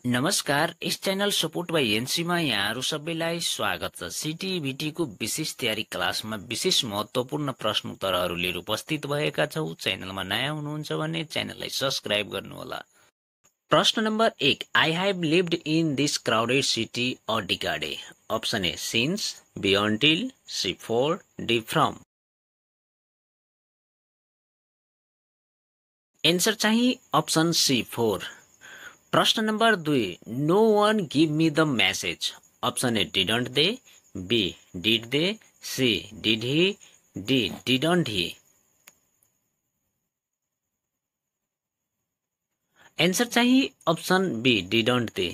नमस्कार, इस channel support by एनसीमा यहाँहरू सबैलाई स्वागत छ। सिटिभिटीको विशेष तयारी क्लासमा विशेष महत्त्वपूर्ण प्रश्न उत्तरहरू लिएर उपस्थित भएका छौँ। च्यानलमा नयाँ हुनुहुन्छ भने च्यानललाई सब्स्क्राइब गर्नुहोला। प्रश्न number 1, I have lived in this crowded city a decade. Option A since, B until, C for, D from. Answer चाहिँ अप्सन सी फोर। प्रश्न number 2, no one give me the message. Option A didn't they, B did they, C did he, D didn't he. Answer चाहिँ option B didn't they.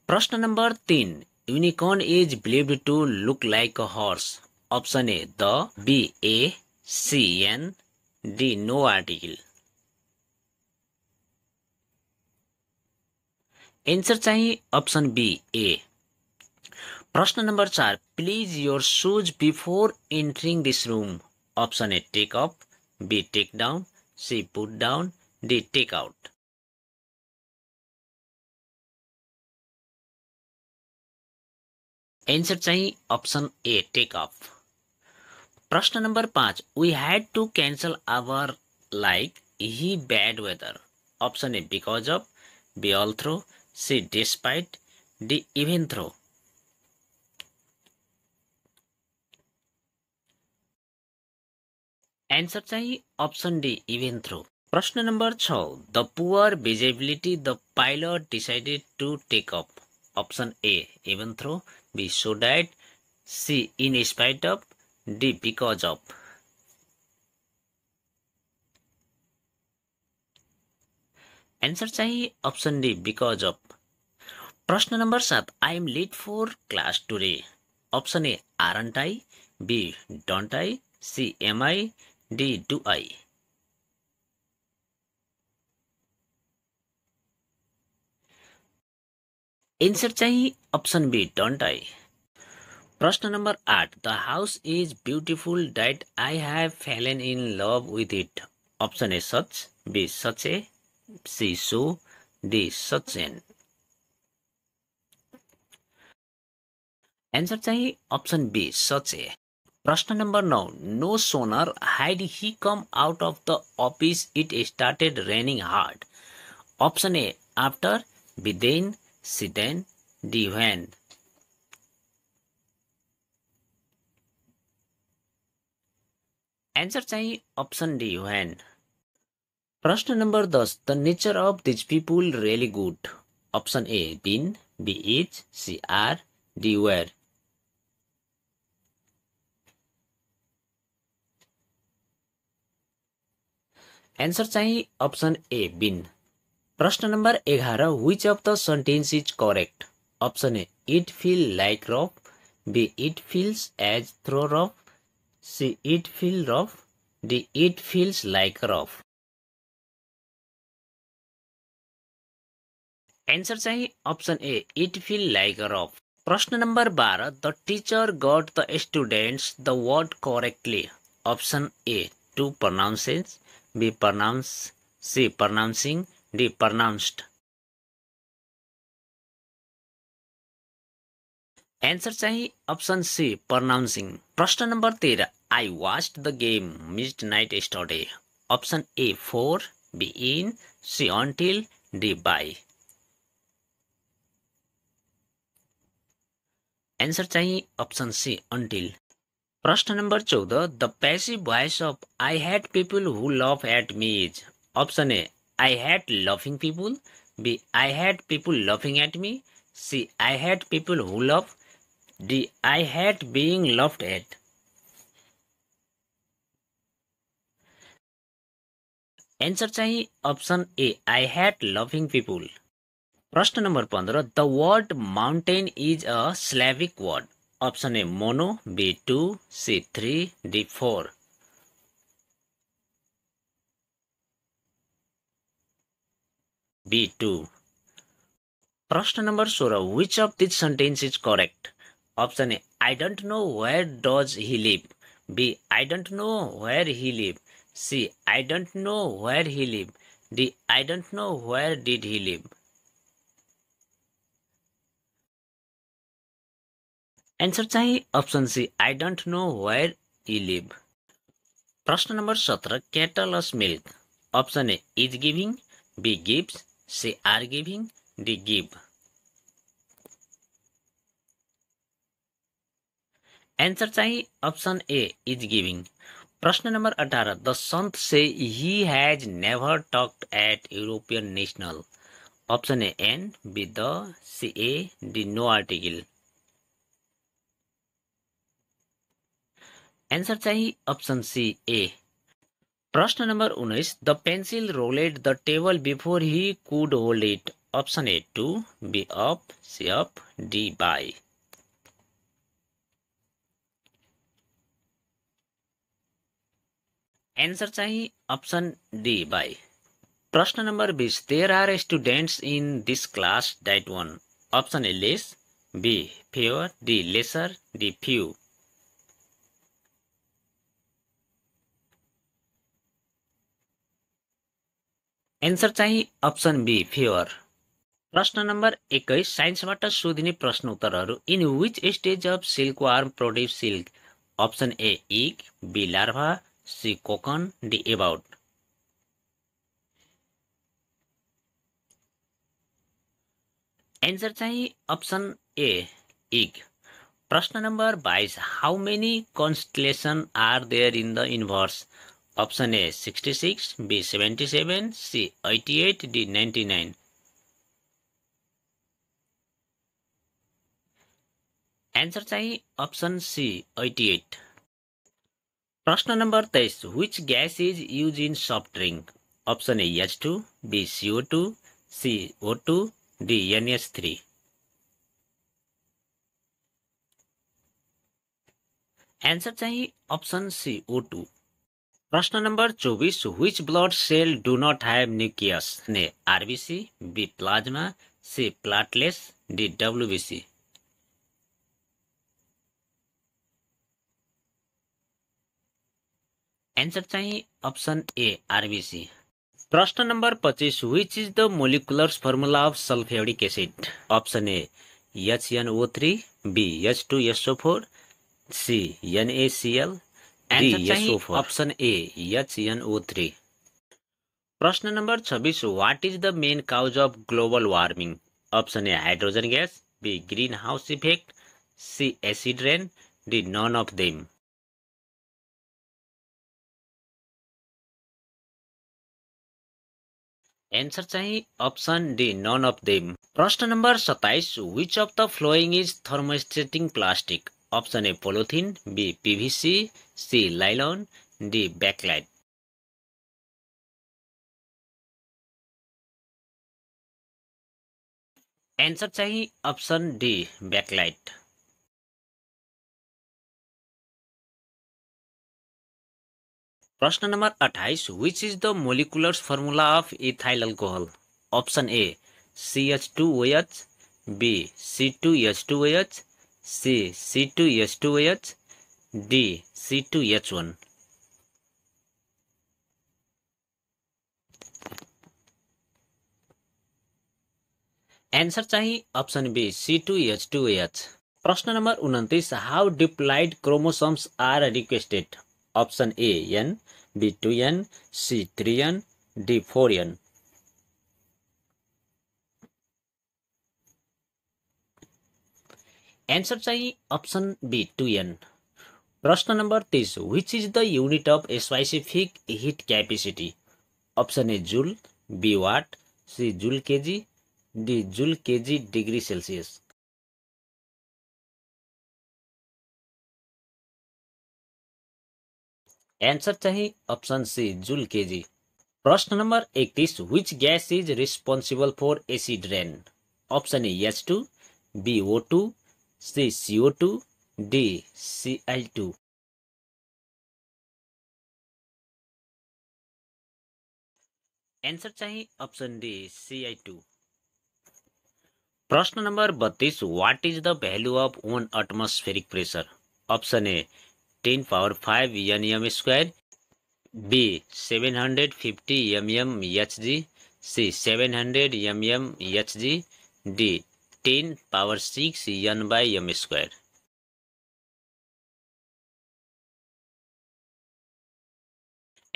प्रश्न number 3, unicorn is believed to look like a horse. Option A the, B a, C an, D no article. Answer चाहिँ option B A. प्रश्न number 4, please your shoes before entering this room. Option A take up, B take down, C put down, D take out. Answer चाहिँ option A take up. प्रश्न number 5, we had to cancel our like he bad weather. Option A because of, B although, C despite, D even though. Answer चाहिँ option D even though. प्रश्न number 6, the poor visibility the pilot decided to take up. Option A even though, B so that, C in spite of, D because of. Answer चाहिँ option D because of. प्रश्न number 7, I am late for class today. Option A aren't I, B don't I, C am I, D do I. Answer चाहिँ option B don't I. प्रश्न number 8, the house is beautiful that I have fallen in love with it. Option A such, B such a, C so, D such an. Answer चाहिँ option B such a. प्रश्न number 9, no sooner had he come out of the office it started raining hard. Option A after, B then, C than, D when. Answer चाहिँ option D when. प्रश्न number 10, the nature of these people really good. Option A been, B is, C R, D where. Answer चाहिँ option A been. प्रश्न number 11, which of the sentence is correct. Option A it feel like rough, B it feels as though rough, C it feel rough, D it feels like rough. Answer चाहिँ option A it feel like rough. प्रश्न number 12, the teacher got the students the word correctly. Option A to pronounces, B pronounce, C pronouncing, D pronounced. Answer चाहिँ option C pronouncing. प्रश्न number 13, I watched the game midnight yesterday. Option A for, B in, C until, D by. Answer चाहिँ option C until. प्रश्न number 14, the passive voice of I had people who love at me is. Option A I had loving people, B I had people loving at me, C I had people who love, D I had being loved at. Answer चाहिँ option A I had loving people. प्रश्न number 15, the word mountain is a syllabic word. Option A mono, B two, C three, D four. B two. प्रश्न number 16, which of this sentence is correct. Option A I don't know where does he live, B I don't know where he live, C I don't know where he live, D I don't know where did he live. Answer चाहिँ option C I don't know where you live. प्रश्न number 17 cattle's milk. Option A is giving, B gives, C are giving, D give. Answer चाहिँ option A is giving. प्रश्न number 18 the saint say he has never talked at European national. Option A an, B the, C a, D no article. Answer चाहिँ option C a. प्रश्न number 19 the pencil rolled the table before he could hold it. Option A two, B up, C up, D by. Answer चाहिँ option D by. प्रश्न number 20 there are students in this class that one. Option A less, B fewer, D lesser, D few. Answer चाहिँ option B fewer. प्रश्न number 21 साइन्सबाट सोधिने प्रश्न उत्तरहरू in which stage of silkworm produce silk. Option A egg, B larva, C cocoon, D about. Answer चाहिँ option A egg. प्रश्न number 22 how many constellation are there in the universe. Option A 66, B 77, C 88, D 99। Answer चाहिँ option C 88। प्रश्न number 23 which gas is use in soft drink. Option A H2, B CO2, C O2, D NH3। Answer चाहिँ option C O2। प्रश्न number 24 which blood cell do not have nucleus. A RBC, B plasma, C platelets, D WBC। Answer चाहिँ option A RBC. प्रश्न number 25 which is the molecular formula of sulphuric acid. Option A HNO3, B H2SO4, C NaCl, D SO4। Option A HNO3। प्रश्न number 26 what is the main cause of global warming. Option A hydrogen gas, B greenhouse effect, C acid rain, D none of them. Answer चाहिँ option D none of them. प्रश्न number 27 which of the following is thermosetting plastic. Option A polythene, B PVC, C लाइलन, D backlight. Answer चाहिँ option D backlight. प्रश्न number 28 which is the molecular formula of ethyl alcohol. Option A CH2OH, B C2H2OH, C C2H2OH, D C2H1। Answer चाहिँ option B C2H2OH। प्रश्न number 29 how diploid chromosomes are requested. Option A N, B 2N, C 3N, D 4N। Answer चाहिँ option B 2N। प्रश्न number 30 which is the unit of specific heat capacity. Option A joule, be what, C joule kg, D joule kg degree Celsius. Answer चाहिँ option C joule kg. प्रश्न number 31 which gas is responsible for acid rain. Option A H2, B O2, C CO2, D Cl2। Answer चाहिँ option D Ci2। प्रश्न number 32 what is the value of 1 atmospheric pressure. Option A 10⁵ nm², B 750 mmHg, C 700 mmHg, D 10⁶ n/m²।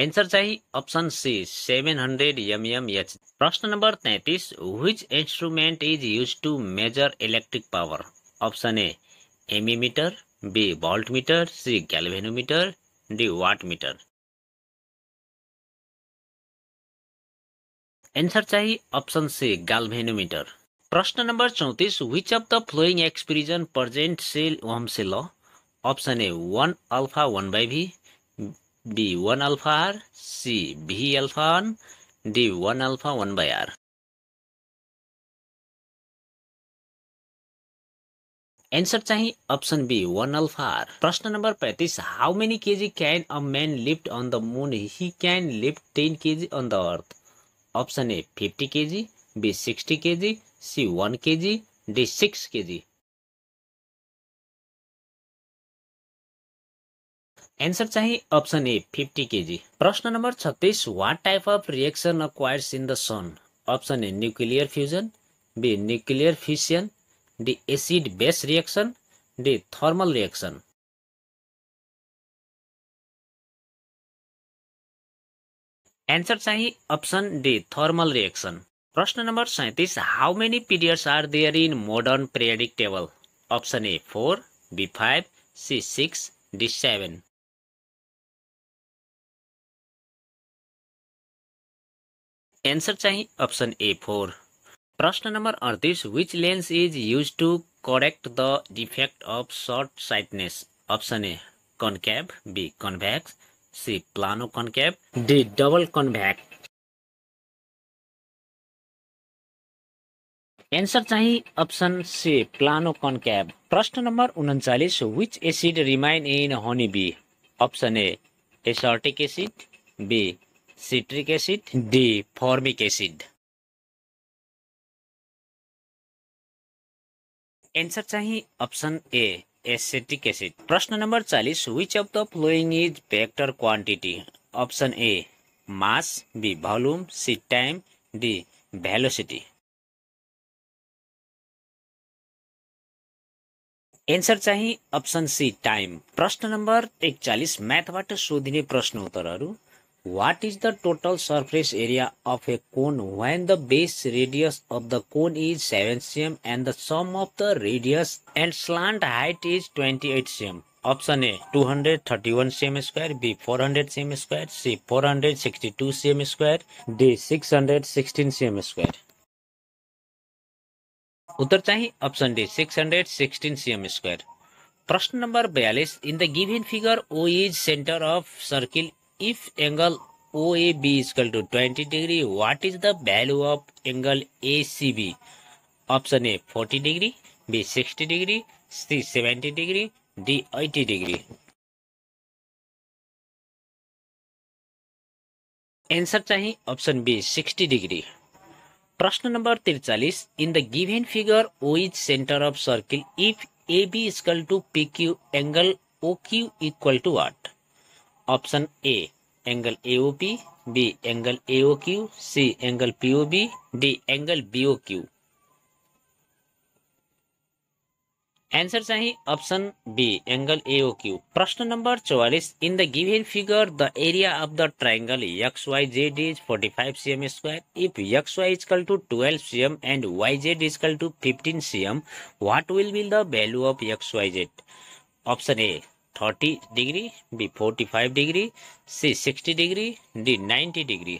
Answer चाहिँ option C 700 mmHg। प्रश्न number 33, which instrument is use to measure electric power? Option A ammeter, B voltmeter, C galvanometer, D wattmeter. Answer चाहिँ option C galvanometer. प्रश्न number 34, which of the following expression present cell ohm's law? Option A 1 alpha 1 by v, B 1 alpha r, C v alpha 1, D 1 alpha 1 by r। Answer चाहिँ option B 1 alpha r। प्रश्न number 35, how many KG can a man lift on the moon? He can lift 10 kg on the earth. Option A 50 kg, B 60 kg, C 1 kg, D 6 kg. Answer चाहिँ option A 50 kg. प्रश्न number 36, what type of reaction acquires in the sun? Option A nuclear fusion, B nuclear fission, D acid base reaction, D thermal reaction. Answer चाहिँ option D thermal reaction. प्रश्न number 37, how many periods are there in modern periodic table? Option A 4, B 5, C 6, D 7। Answer चाहिँ option A 4। प्रश्न number 38, which lens is use to correct the defect of short sightedness? Option A concave, B convex, C plano concave, D double convex. Answer चाहिँ option C plano concave. प्रश्न number 39, which acid remain in honey bee? Option A acetic acid, B citric acid, D फर्मिक acid. Answer चाहिँ option A acetic acid. प्रश्न number 40, which of the following is vector quantity? Option A mass, B volume, C time, D velocity. Answer चाहिँ option C time. प्रश्न number 41, म्याथबाट सोधिने प्रश्न उत्तरहरू। What is the total surface area of a cone when the base radius of the cone is 7 cm and the sum of the radius and slant height is 28 cm? Option A 231 cm square, B 400 cm square, C 462 cm square, D 616 cm square। उत्तर चाहिँ option D 616 cm square। प्रश्न number 42, in the given figure O is center of circle. If angle OAB is equal to 20 degree, what is the value of angle ACB? Option A 40 degree, B 60 degree, C 70 degree, D 80 degree। Answer चाहिँ option be 60 degree. प्रश्न number 43, in the given figure O is center of circle. If AB is equal to PQ, angle OQ equal to what? Option A angle AOP, B angle AOQ, C angle POB, D angle BOQ। आंसर चाहिँ option B angle AOQ। प्रश्न number 44, in the given figure the area of the triangle XYZ is 45 cm square. If XY is equal to 12 cm and YZ is equal to 15 cm, what will be the value of XYZ? Option A 30 degree, B 45 degree, C 60 degree, D 90 degree.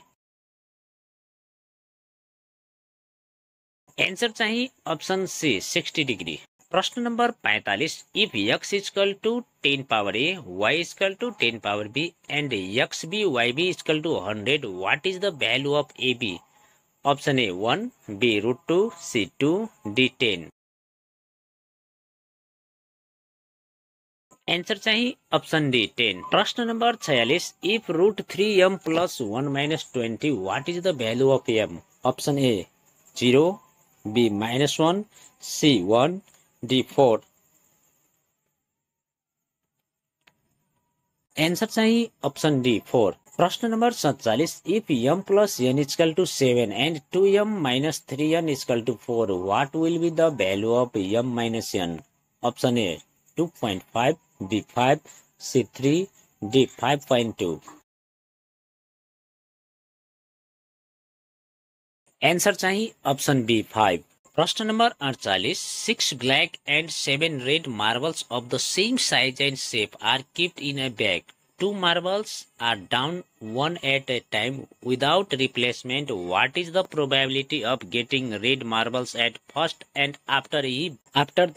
Answer चाहिँ option C 60 degree. प्रश्न number 45, if x is equal to 10 power a, y is equal to 10 power b and xb yb is equal to 100, what is the value of ab? Option A 1, B √2, C 2, D 10। Answer चाहिँ option D 10। प्रश्न number 46, if √3m plus 1 minus 20, what is the value of m? Option A 0, B -1, C 1, D 4। Answer चाहिँ option D 4। प्रश्न number 47, if m plus n is equal to 7 and 2m minus 3n is equal to 4, what will be the value of m minus n? Option A 2.5, B 5, C 3, D 5.2। Answer चाहिँ option B 5। प्रश्न number 48, 6 black and 7 red marbles of the same size and shape are kept in a bag. 2 marbles are down one at a time without replacement. What is the probability of getting red marbles at first and after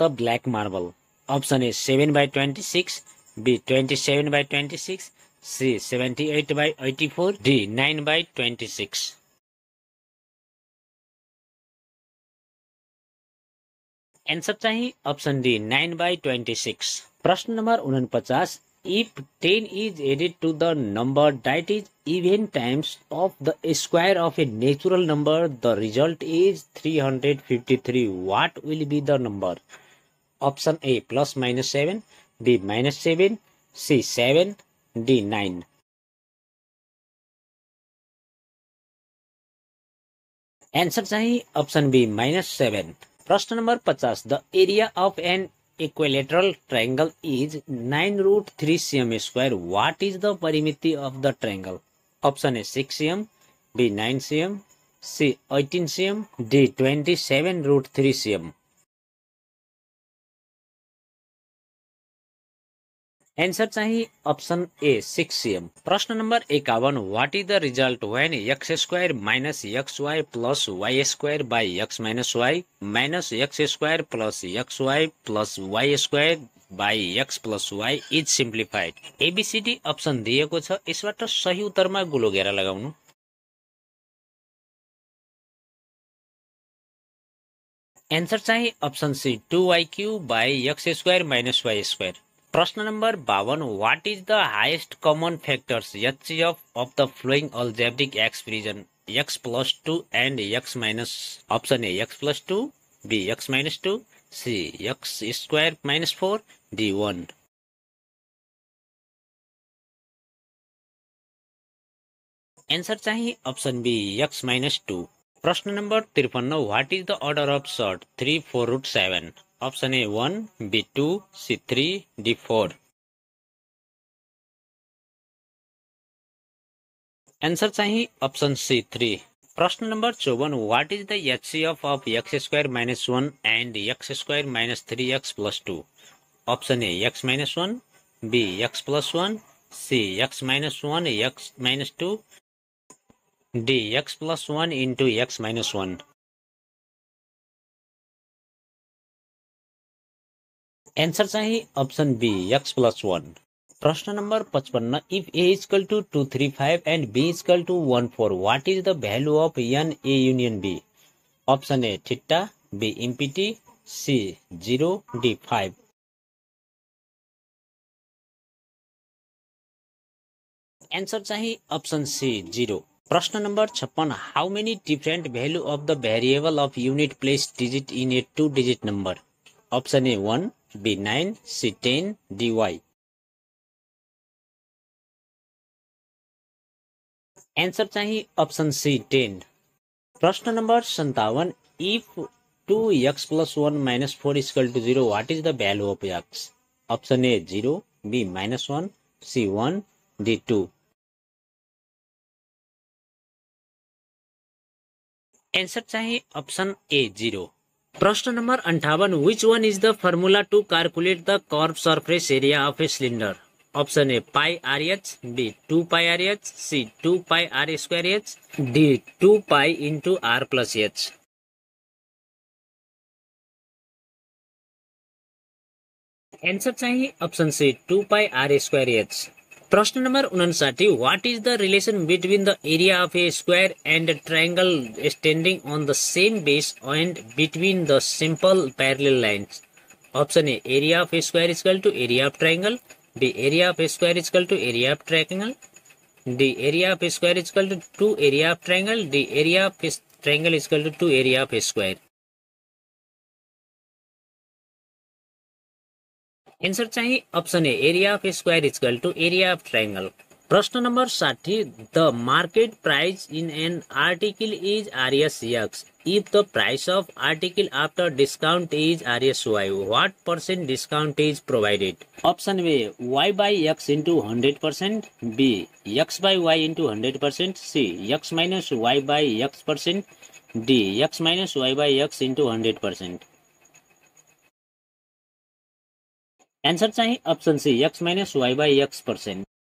the black marble? Option A 7/26, B 27/26, C 78/84, D 9/26. Answer चाहिँ option D 9/26। प्रश्न number 49, if 10 is added to the number that is even times of the square of a natural number, the result is 353. What will be the number? Option A plus minus 7, B minus 7, C 7, D 9. Answer चाहिँ option B -7। प्रश्न number 50, the area of an equilateral triangle is 9√3 cm square. What is the परिमिति of the triangle? Option A 6 cm, B 9 cm, C 18 cm, D 27√3 cm. Answer चाहिँ option A 6 cm। प्रश्न number 51, what is the result when x square minus xy plus y square by x minus y minus x square plus xy plus y square by x plus y is simplified? A B C D option दिएको छ, यसबाट सही उत्तरमा गोलो घेरा लगाउनु। Answer चाहिँ option C 2y³ by x square minus y square. प्रश्न number 52, what is the highest common factors HCF of the following algebraic expression x plus 2 and x minus? Option A x plus 2, B x minus 2, C x square minus 4, D 1. Answer चाहिँ option B x minus 2। प्रश्न number 53, what is the order of surd 3 4√7? Option A 1, B 2, C 3, D 4. Answer चाहिँ option C 3। प्रश्न number 54, what is the HCF of x square minus 1 and x square minus 3x plus 2? Option A x minus 1, B x plus 1, C x minus 1 x minus 2, D x plus 1 into x minus 1. Answer चाहिँ option B x plus 1। प्रश्न number 55, if A is equal to 235 and B is equal to 14, what is the value of n A union B? Option A theta, B infinity, C 0, D 5. Answer चाहिँ option C 0। प्रश्न number 56, how many different value of the variable of unit place digit in A 2-digit number? Option A 1, B 9, C 10, D y. Answer चाहिँ option C 10। प्रश्न number 57, if 2x plus 1 minus 4 is equal to 0, what is the value of x? Option A 0, B -1, C 1, D 2. Answer चाहिँ option A 0। प्रश्न number 58, which one is the formula to calculate the curved surface area of a cylinder? Option A pi RH, B 2 pi RH, C 2 pi r square h, D 2 pi into r plus h. Answer चाहिँ option C 2 pi r square h। प्रश्न number 59, what is the relation between the area of a square and a triangle standing on the same base and between the simple parallel lines? Option A area of a square is equal to area of triangle, B area of a square is equal to area of triangle, D area of a square is equal to 2 area of triangle, D area of a triangle is equal to 2 area of a square. Answer चाहिँ option A area of square is equal to area of triangle. प्रश्न number 60, the market price in an article is RSX if the price of article after discount is RSY. What percent discount is provided? Option A y by x into 100%, B x by y into 100%, C x minus y by x percent, D X minus Y by X into 100%। Answer चाहिँ option C X minus Y by X percent.